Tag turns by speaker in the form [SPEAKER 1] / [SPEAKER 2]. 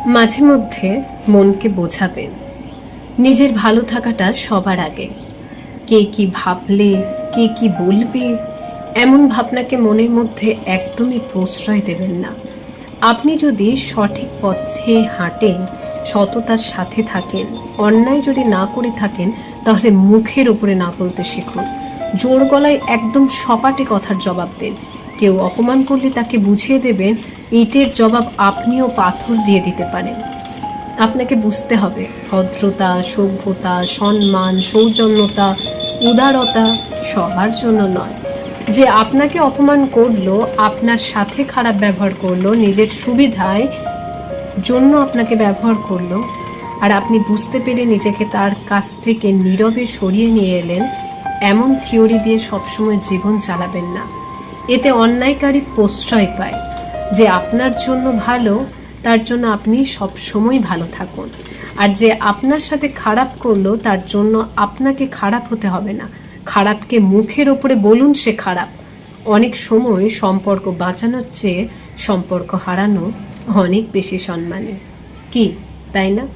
[SPEAKER 1] মাঝে মধ্যে মনকে বোঝাবেন নিজের ভালো থাকাটা সবার আগে। কে কি ভাবলে, কে কি বলবে, এমন ভাবনাকে মনের মধ্যে একদমই প্রশ্রয় দেবেন না। আপনি যদি সঠিক পথে হাঁটেন, সততার সাথে থাকেন, অন্যায় যদি না করে থাকেন, তাহলে মুখের উপরে না বলতে শিখুন। জোর গলায় একদম সপাটে কথার জবাব দেন। কেউ অপমান করলে তাকে বুঝিয়ে দেবেন ইটের জবাব আপনিও পাথর দিয়ে দিতে পারেন। আপনাকে বুঝতে হবে ভদ্রতা, সভ্যতা, সম্মান, সৌজন্যতা, উদারতা সবার জন্য নয়। যে আপনাকে অপমান করলো, আপনার সাথে খারাপ ব্যবহার করলো, নিজের সুবিধায় জন্য আপনাকে ব্যবহার করলো, আর আপনি বুঝতে পেরে নিজেকে তার কাছ থেকে নীরবে সরিয়ে নিয়ে এলেন, এমন থিওরি দিয়ে সবসময় জীবন চালাবেন না। এতে অন্যায়কারী প্রশ্রয় পায়। যে আপনার জন্য ভালো, তার জন্য আপনি সবসময় ভালো থাকুন। আর যে আপনার সাথে খারাপ করলো, তার জন্য আপনাকে খারাপ হতে হবে না। খারাপকে মুখের ওপরে বলুন সে খারাপ। অনেক সময় সম্পর্ক বাঁচানোর চেয়ে সম্পর্ক হারানো অনেক বেশি সম্মানের। কি, তাই না?